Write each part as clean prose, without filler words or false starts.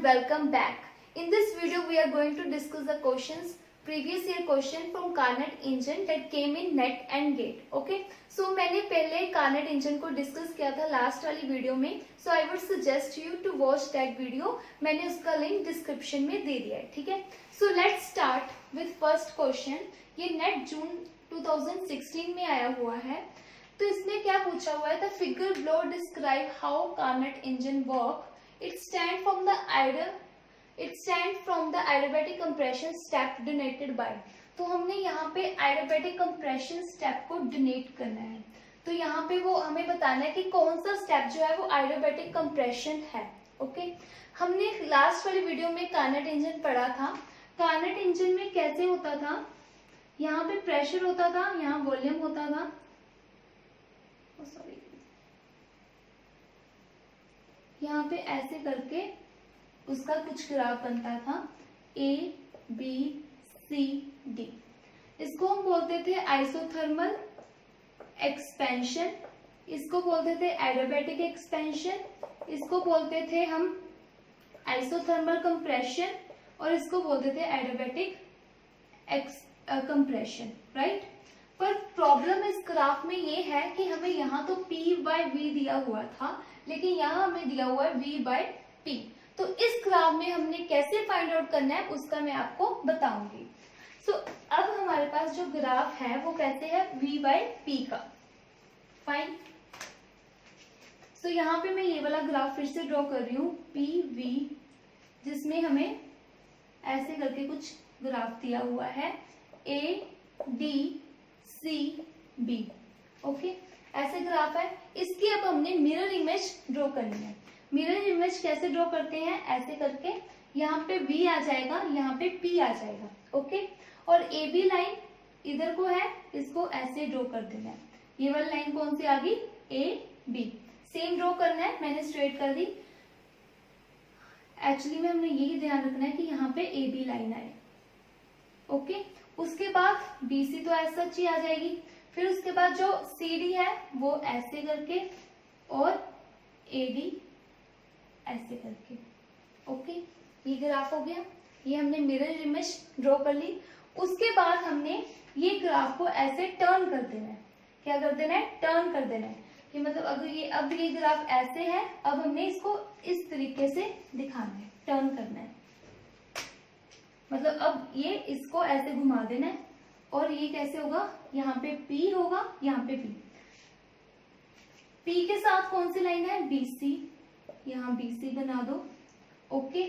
welcome back. In this video we are going to discuss the questions, previous year question from Carnot engine that came in NET and GATE. Okay, so मैंने पहले Carnot engine को discuss किया था last वाली video में, so I would suggest you to watch that video. मैंने उसका link description में दे दिया है, ठीक है. So let's start with first question. ये नेट जून 2016 में आया हुआ है. तो इसमें क्या पूछा हुआ है? The figure below describe how Carnot engine work. It stands from the adiabatic compression step denoted by. तो हमने यहाँ पे adiabatic compression step को डिनोट करना है. तो यहाँ पे वो हमें बताना है कि कौन सा स्टेप जो है वो adiabatic compression है. ओके, हमने लास्ट वाली वीडियो में Carnot इंजन पढ़ा था. Carnot इंजन में कैसे होता था? यहाँ पे प्रेशर होता था, यहाँ वॉल्यूम होता था. सॉरी, यहाँ पे ऐसे करके उसका कुछ ग्राफ बनता था A, B, C, D. इसको हम बोलते थे आइसोथर्मल एक्सपेंशन, इसको बोलते थे एडियाबैटिक एक्सपेंशन, इसको बोलते थे हम आइसोथर्मल कंप्रेशन और इसको बोलते थे एडियाबैटिक कंप्रेशन, राइट. पर प्रॉब्लम इस ग्राफ में ये है कि हमें यहाँ तो P/V दिया हुआ था, लेकिन यहाँ हमें दिया हुआ है V/P. तो इस ग्राफ में हमने कैसे फाइंड आउट करना है उसका मैं आपको बताऊंगी. सो अब हमारे पास जो ग्राफ है वो कैसे है? V/P का. फाइन. सो यहाँ पे मैं ये वाला ग्राफ फिर से ड्रॉ कर रही हूँ PV, जिसमें हमें ऐसे करके कुछ ग्राफ दिया हुआ है A, D, C, B. Okay, ऐसे ग्राफ है. इसकी अब हमने मिरर इमेज ड्रॉ करनी है. मिरर इमेज कैसे ड्रॉ करते हैं? ऐसे करके यहाँ पे V आ जाएगा, यहाँ पे P आ जाएगा. ओके, और AB लाइन इधर को है, इसको ऐसे ड्रॉ कर देना है. ये वाली लाइन कौन सी आ गई? AB. सेम ड्रॉ करना है, मैंने स्ट्रेट कर दी. एक्चुअली में हमने यही ध्यान रखना है कि यहाँ पे AB लाइन आए. ओके, उसके बाद BC तो ऐसा ही आ जाएगी. फिर उसके बाद जो CD है वो ऐसे करके और AD ऐसे करके. ओके, ये ग्राफ हो गया. ये हमने मिरर इमेज ड्रॉ कर ली. उसके बाद हमने ये ग्राफ को ऐसे टर्न कर देना है. क्या कर देना है? टर्न कर देना है. कि मतलब अगर ये अब ये ग्राफ ऐसे है, अब हमने इसको इस तरीके से दिखाना है, टर्न करना है. मतलब अब ये इसको ऐसे घुमा देना है और ये कैसे होगा? यहाँ पे P होगा, यहाँ पे P. P के साथ कौन सी लाइन है? BC. यहाँ BC बना दो. ओके,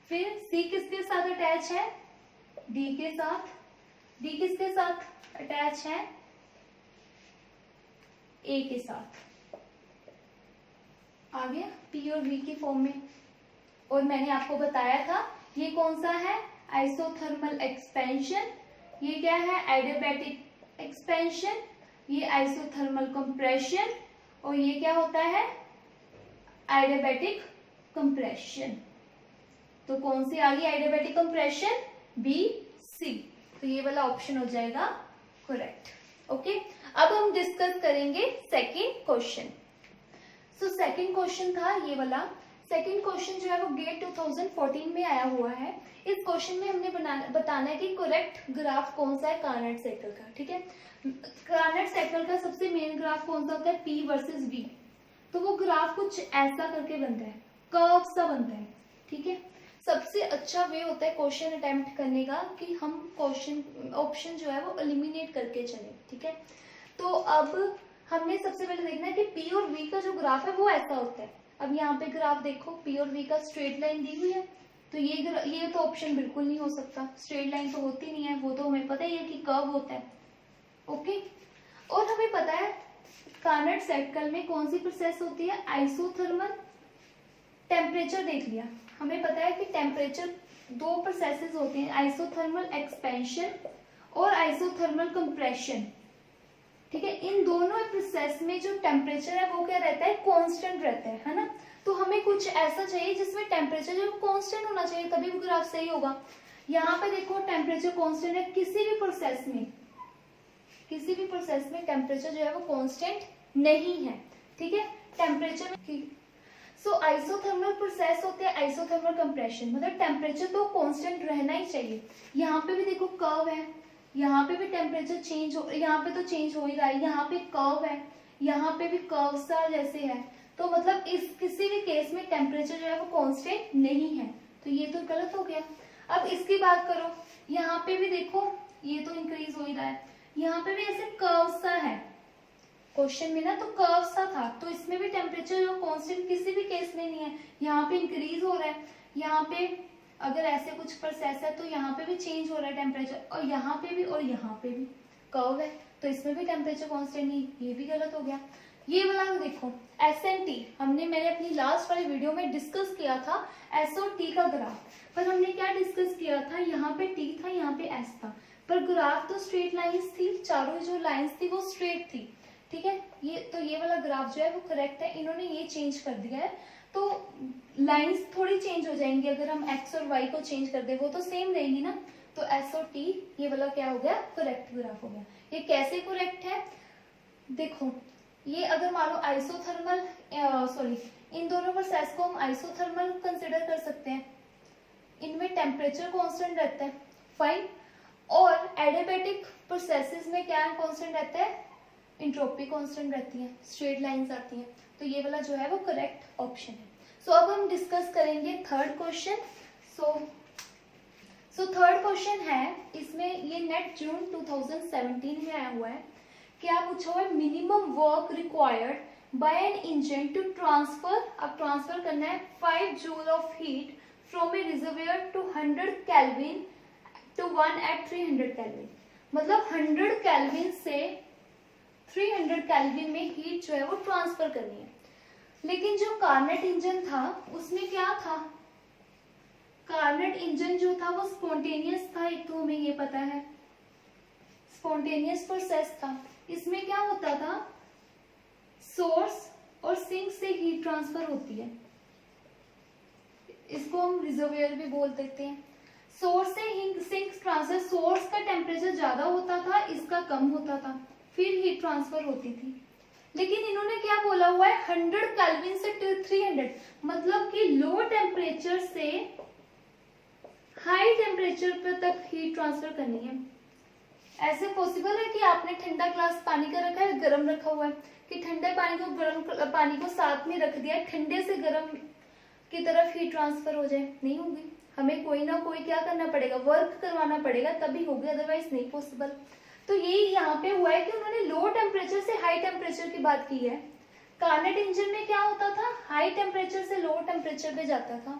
फिर C किसके साथ अटैच है? D के साथ. D किसके साथ अटैच है? A के साथ. आ गया P और V की फॉर्म में. और मैंने आपको बताया था ये कौन सा है? Isothermal expansion. ये क्या है? Adiabatic expansion. ये आइसोथर्मल कंप्रेशन. और ये क्या होता है? Adiabatic compression. तो कौन सी आ गई एडियाबैटिक कंप्रेशन? B, C. तो ये वाला ऑप्शन हो जाएगा करेक्ट. ओके, अब हम डिस्कस करेंगे second question. So second question था ये वाला. सेकंड क्वेश्चन जो है वो गेट 2014 में आया हुआ है. इस क्वेश्चन में हमने बताना है कि करेक्ट ग्राफ कौन सा है कार्नट साइकिल का. ठीक है, कार्नट साइकिल का सबसे मेन ग्राफ कौन सा होता है? P versus V. तो वो ग्राफ कुछ ऐसा करके बनता है, कर्व सा बनता है. ठीक है, सबसे अच्छा वे होता है क्वेश्चन अटेम्प्ट करने का कि हम क्वेश्चन ऑप्शन जो है वो एलिमिनेट करके चले. ठीक है, तो अब हमने सबसे पहले देखना है कि P और V का जो ग्राफ है वो ऐसा होता है. अब यहाँ पे ग्राफ देखो, P और V का स्ट्रेट लाइन दी हुई है. तो ये तो ऑप्शन बिल्कुल नहीं हो सकता. स्ट्रेट लाइन तो होती नहीं है, वो तो हमें पता ही है कि कर्व होता है. ओके, और हमें पता है कार्नट साइकिल में कौन सी प्रोसेस होती है? आइसोथर्मल. टेम्परेचर देख लिया. हमें पता है कि टेम्परेचर दो प्रोसेसेस होती हैं, आइसोथर्मल एक्सपेंशन और आइसोथर्मल कंप्रेशन. ठीक है, इन दोनों प्रोसेस में जो टेम्परेचर है वो क्या रहता है? कांस्टेंट रहता है ना. तो हमें कुछ ऐसा चाहिए जिसमें टेम्परेचर जो कांस्टेंट होना चाहिए, तभी वो ग्राफ सही होगा. यहाँ पे देखो टेम्परेचर कांस्टेंट है. किसी भी प्रोसेस में टेम्परेचर जो है वो कांस्टेंट नहीं है. ठीक है, टेम्परेचर में सो आइसोथर्मल प्रोसेस होते हैं आइसोथर्मल कंप्रेशन, मतलब टेम्परेचर तो कांस्टेंट रहना ही चाहिए। यहाँ पे भी देखो कर्व है, यहाँ पे भी टेम्परेचर चेंज हो, यहाँ पे तो चेंज हो ही रहा है, यहाँ पे कर्व है, यहाँ पे भी कर्व सा जैसे है, तो मतलब इस किसी भी केस में टेम्परेचर जो है वो कांस्टेंट नहीं है, तो ये तो गलत हो गया। अब इसकी बात करो, यहाँ पे भी देखो ये तो इंक्रीज हो ही रहा है, यहाँ पे भी ऐसे कर्व सा है क्वेश्चन में ना, तो कर्व सा था, तो इसमें भी टेम्परेचर जो कांस्टेंट किसी भी केस में नहीं है, यहाँ पे इंक्रीज हो रहा है, यहाँ पे अगर ऐसे कुछ प्रोसेस है तो यहाँ पे भी चेंज हो रहा है टेम्परेचर, और यहाँ पे भी और यहाँ पे भी कर्व है, तो इसमें भी टेम्परेचर कांस्टेंट नहीं, ये भी गलत हो गया। ये वाला देखो SNT, मैंने अपनी लास्ट वाली वीडियो में डिस्कस किया था S और T का ग्राफ, पर हमने क्या डिस्कस किया था, यहाँ पे T था, यहाँ पे S था, पर ग्राफ तो स्ट्रेट लाइंस थी, चारों जो लाइंस थी वो स्ट्रेट थी, ठीक है। ये वाला ग्राफ जो है वो करेक्ट है, इन्होंने ये चेंज कर दिया है, तो लाइंस थोड़ी चेंज हो जाएंगी, अगर हम x और y को चेंज कर दे वो तो सेम रहेंगी ना, तो S और T ये वाला क्या हो गया, करेक्ट ग्राफ हो गया। ये कैसे करेक्ट है, देखो ये अगर मान लो आइसोथर्मल इन दोनों प्रोसेस को हम आइसोथर्मल कंसिडर कर सकते हैं, इनमें टेम्परेचर कांस्टेंट रहता है, फाइन, और एडियाबैटिक प्रोसेसेस में क्या कांस्टेंट रहता है, इंट्रोपी कांस्टेंट रहती है, स्ट्रेट लाइंस आती हैं, तो ये वाला जो है वो करेक्ट ऑप्शन है। सो अब हम डिस्कस करेंगे third question. So third question है, इसमें ये नेट जून 2017 में आया हुआ है, क्या पूछा हुआ है, minimum work required by an engine to transfer, अब ट्रांसफर करना है 5 joule of heat from a reservoir to 100 kelvin to 1 at 300 kelvin, मतलब 100 केल्विन से 300 केल्विन में हीट जो है वो ट्रांसफर करनी है। लेकिन जो कार्नेट इंजन था उसमें क्या था, कार्नेट इंजन जो था वो स्पॉन्टेनियस था, एक तो हमें ये पता है स्पॉन्टेनियस प्रोसेस था, इसमें क्या होता था, सोर्स और सिंक से हीट ट्रांसफर होती है, इसको हम रिजर्वायर भी बोल देते हैं। सोर्स से सिंक ट्रांसफर, सोर्स का टेम्परेचर ज्यादा होता था, इसका कम होता था, फिर हीट ट्रांसफर होती थी। लेकिन इन्होंने क्या बोला हुआ है, 100 केल्विन से 300, मतलब कि लो टेम्परेचर से हाई टेम्परेचर पर तक हीट ट्रांसफर करनी है। ऐसे पॉसिबल है कि आपने ठंडा ग्लास पानी का रखा है, गर्म रखा हुआ है, कि ठंडे पानी को गर्म पानी को साथ में रख दिया, ठंडे से गर्म की तरफ हीट ट्रांसफर हो जाए, नहीं होगी, हमें कोई ना कोई क्या करना पड़ेगा, वर्क करवाना पड़ेगा, तभी होगी, अदरवाइज नहीं पॉसिबल। तो ये यहाँ पे हुआ है कि उन्होंने लो टेम्परेचर से हाई टेम्परेचर की बात की है। कार्नेट इंजन में क्या होता था, हाई टेम्परेचर से लो टेम्परेचर पे जाता था।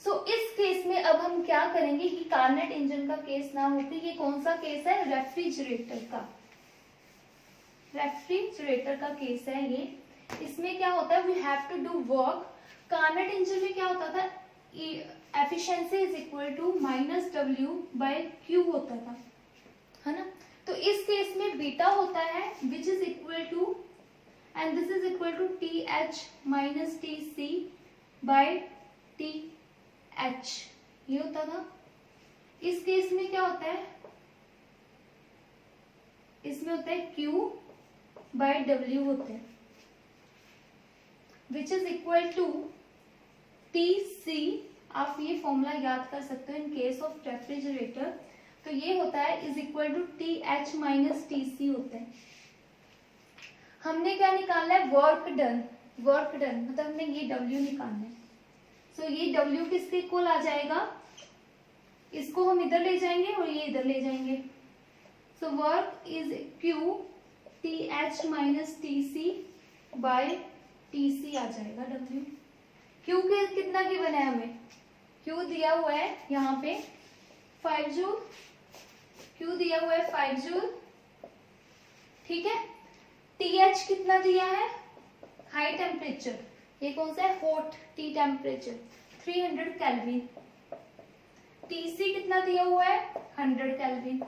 सो इस केस में अब हम क्या करेंगे कि कार्नेट इंजन का केस ना होकर ये कौन सा केस है, रेफ्रिजरेटर का केस है ये। इसमें क्या होता है, we have to do work. Carnot engine में क्या होता था, efficiency is equal to -W/Q होता था, है ना। तो इस केस में बीटा होता है which is equal to, and this is equal to TH - TC/TH, ये होता था। इस केस में क्या होता है, इसमें होता है Q/W होता है, which is equal to TC। आप ये फॉर्मूला याद कर सकते हो इन केस ऑफ रेफ्रिजरेटर, तो ये होता है is equal to TH - TC होता है। हमने क्या निकालना है, वर्क डन मतलब हमने ये W निकालना है। सो ये W किसके इक्वल आ जाएगा, इसको हम इधर ले जाएंगे और ये इधर ले जाएंगे। So work is Q TH - TC/TC आ जाएगा W। Q के कितना गिवन है, हमें Q दिया हुआ है यहाँ पे 5 जूल, Q दिया हुआ है 5 जूल, ठीक है। TH कितना दिया है, हाई टेम्परेचर, ये कौन सा है, hot T temperature 300 kelvin. TC कितना दिया हुआ है, 100 केल्विन।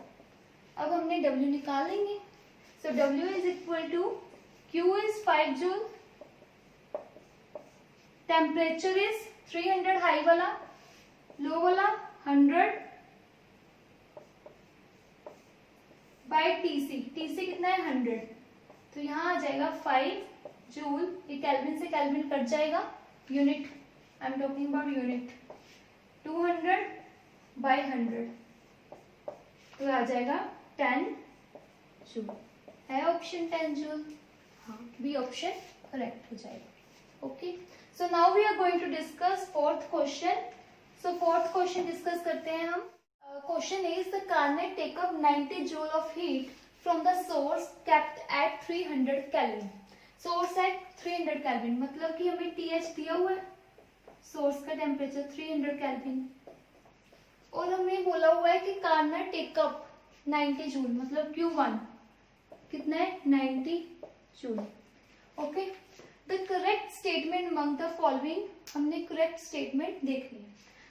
अब हमने W निकाल लेंगे। So W is equal to, Q is 5 joule, temperature is 300 high वाला, लो वाला 100 बाय TC कितना है 100, तो यहाँ आ जाएगा 5 जूल, ये केल्विन से केल्विन कट जाएगा, unit, I am talking about unit, 200/100 तो आ जाएगा 10 जूल। है ऑप्शन 10 जूल? हाँ, बी ऑप्शन करेक्ट हो जाएगा। Okay, so now we are going to discuss fourth question. So fourth question discuss करते हैं हम। Question is the Carnot take up 90 joule of heat from the source kept at 300 kelvin. Source at 300 kelvin मतलब कि हमें TH दिया हुआ है, source का टेम्परेचर 300 केल्विन, और हमें बोला हुआ है कि कार्नेट टेक अप 90 जूल मतलब Q1 कितना है 90 joule. Okay, the correct statement among the following, हमने करेक्ट स्टेटमेंट देख लिया।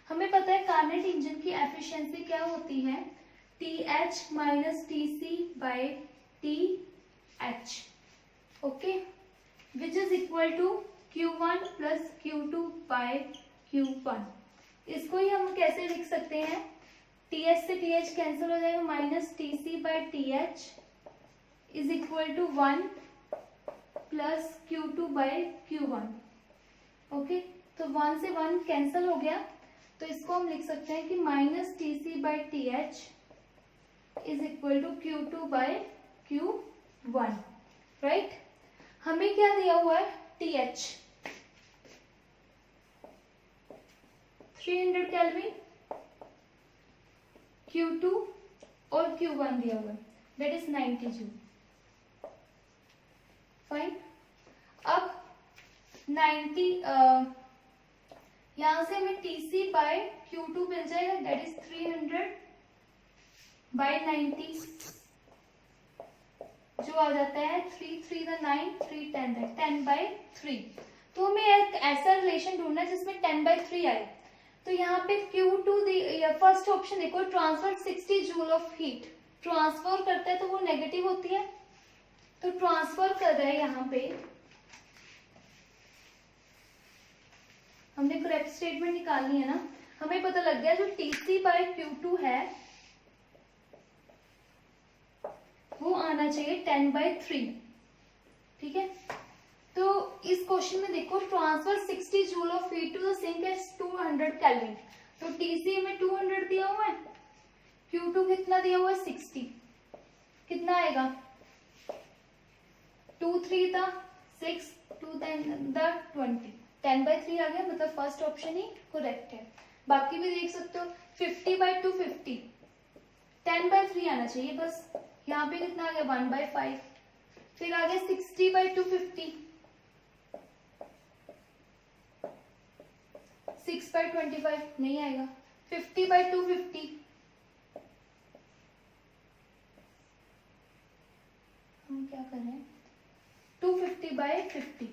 हमें पता है कार्नेट इंजन की एफिशिएंसी क्या होती है, TH minus TC by TH, okay, which is equal to Q1 plus Q2 by Q1। इसको ही हम कैसे लिख सकते हैं, TH से TH कैंसिल हो जाएगा, minus TC by TH is equal to 1 plus Q2 by Q1। Okay, तो 1 से 1 कैंसिल हो गया, तो इसको हम लिख सकते हैं कि minus TC by TH is equal to Q2 by Q1, right. हमें क्या दिया हुआ है, TH 300 केल्विन, Q2 और Q1 दिया हुआ है, दैट इज 90 जूल। फाइन, अब 90 यहां से हमें TC बाय Q2 मिल जाएगा, दैट इज 300 बाय 90 जो आ जाता है 3 3 9 3 10 10/3। तो हमें एक ऐसा रिलेशन ढूंढना है जिसमें 10/3 आए। तो यहाँ पे Q2 फर्स्ट ऑप्शन देखो, transfer 60 joule of heat, transfer करता है तो वो नेगेटिव होती है, तो ट्रांसफर कर रहा है यहाँ पे, हमने करेक्ट स्टेटमेंट निकालनी है ना। हमें पता लग गया जो TC बाय Q2 है वो आना चाहिए 10/3, ठीक है। तो इस क्वेश्चन में देखो, transfer 60 joule of heat to the sink at 200 kelvin, तो TC में 200 दिया हुआ है, Q2 कितना दिया हुआ है 60, कितना आएगा 2 3 था 6 2 10 20, 10/3 आ गया, मतलब फर्स्ट ऑप्शन ही करेक्ट है। बाकी भी देख सकते हो, 50/250 10/3 आना चाहिए बस। यहाँ पे कितना आ गया 1/5, फिर आ गया 60/250 6/25 नहीं आएगा, 50/250 हम क्या कर रहे हैं 250/50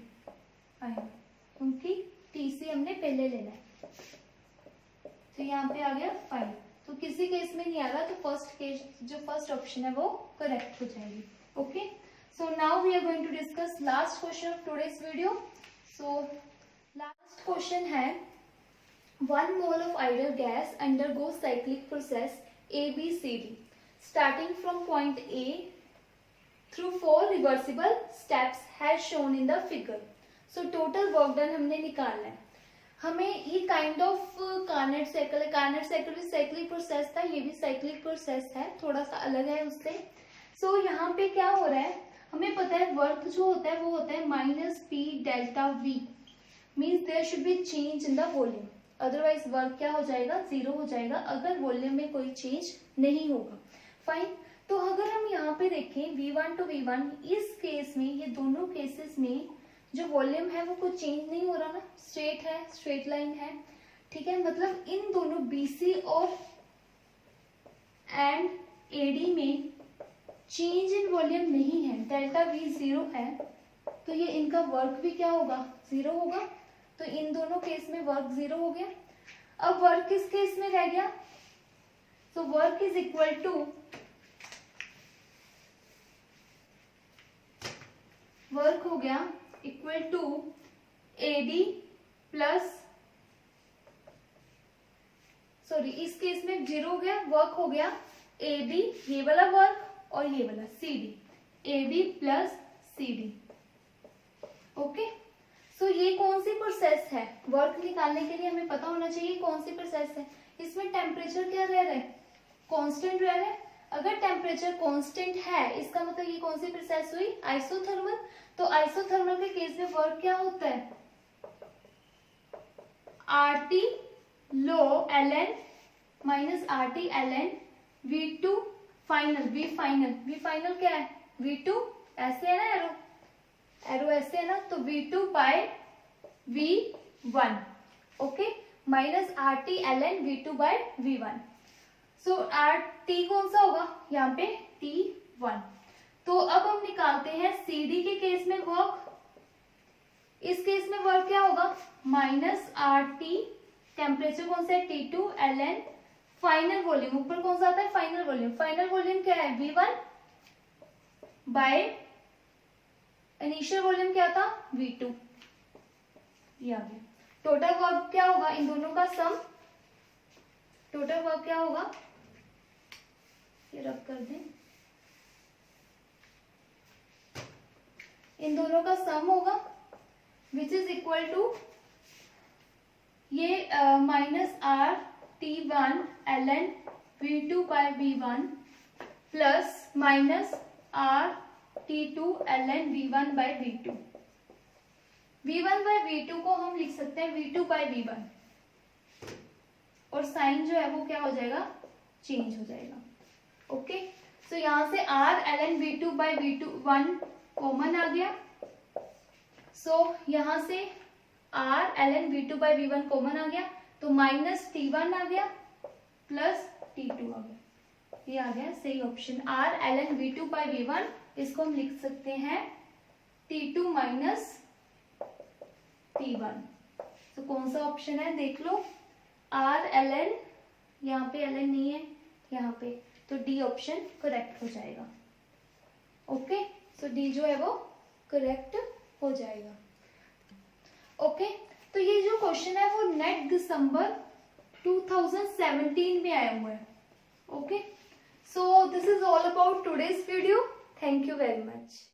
आएगा, क्योंकि TC हमने पहले लेना है। तो यहाँ पे आ गया 5, तो किसी केस में नहीं आ रहा, तो फर्स्ट केस जो फर्स्ट ऑप्शन है वो करेक्ट हो जाएगी। Okay, so now we are going to discuss last question of today's video. So last question है, 1 mole of ideal gas undergoes cyclic process ABCD starting from point A through 4 reversible steps as shown in the figure. So total work done हमने निकालना है। हमें ये kind of कार्नेट cycle है, कार्नेट cycle भी cyclic process था, ये भी साइक्लिक प्रोसेस है, थोड़ा सा अलग है उससे। सो यहाँ पे क्या हो रहा है, हमें पता है वर्क जो होता है वो होता है -P delta V, means there should be change in the volume, otherwise work क्या हो जाएगा 0 हो जाएगा अगर वॉल्यूम में कोई चेंज नहीं होगा। फाइन, तो अगर हम यहाँ पे देखें V1 to V1, इस केस में ये दोनों केसेस में जो वॉल्यूम है वो कुछ चेंज नहीं हो रहा ना, स्ट्रेट है, स्ट्रेट लाइन है, ठीक है। मतलब इन दोनों BC और एंड AD में चेंज इन वॉल्यूम नहीं है, डेल्टा V 0 है, तो ये इनका वर्क भी क्या होगा 0 होगा। तो इन दोनों केस में वर्क 0 हो गया। अब वर्क किस केस में रह गया, तो work is equal to work हो गया equal to AD plus, sorry इस केस में 0 हो गया, वर्क हो गया AB, ये वाला वर्क और ये वाला CD, AB plus CD। Okay, so ये कौन सी प्रोसेस है, वर्क निकालने के लिए हमें पता होना चाहिए कौन सी प्रोसेस है। इसमें टेम्परेचर क्या रह रहा है, कांस्टेंट रह रहा है। अगर टेम्परेचर कांस्टेंट है इसका मतलब ये कौन सी प्रोसेस हुई, आइसोथर्मल। तो आइसोथर्मल के केस में वर्क क्या होता है, RT लो ln minus RT ln V2 final, V final क्या है, V2 ऐसे है ना, एरो ऐसे है ना, तो V2 by V1, okay, minus RT ln V2 by V1। So RT कौन सा होगा यहाँ पे, T1। तो अब हम निकालते हैं CD के केस में वर्क। इस केस में वर्क क्या होगा, माइनस RT, टेम्परेचर कौन सा है T2 ln फाइनल वॉल्यूम, ऊपर कौन सा आता है फाइनल वॉल्यूम, फाइनल वॉल्यूम क्या है V1 बाय इनिशियल वॉल्यूम क्या था V2, ये आ गया। टोटल वर्क क्या होगा, इन दोनों का सम, टोटल वर्क क्या होगा, ये रब कर दें, इन दोनों का सम होगा विच इज इक्वल टू ये minus RT1 ln V2 by V1 plus minus RT2 ln V1 by V2। V1 by V2 को हम लिख सकते हैं V2 बाय V1, और साइन जो है वो क्या हो जाएगा, चेंज हो जाएगा, ओके। सो यहां से R ln V2 by V1 common आ गया। सो यहां से R ln V2 by V1 common आ गया, तो माइनस T1 आ गया प्लस T2 आ गया, ये आ गया सही option R ln V2 by V1। इसको हम लिख सकते हैं T2 माइनस T1। तो कौन सा ऑप्शन है देख लो, R ln, यहाँ पे ln नहीं है यहाँ पे, तो D ऑप्शन करेक्ट हो जाएगा, ओके। सो D जो है वो करेक्ट हो जाएगा, ओके। तो ये जो क्वेश्चन है वो नेट दिसंबर 2017 में आया हुआ है, okay. So this is all about today's video, thank you very much.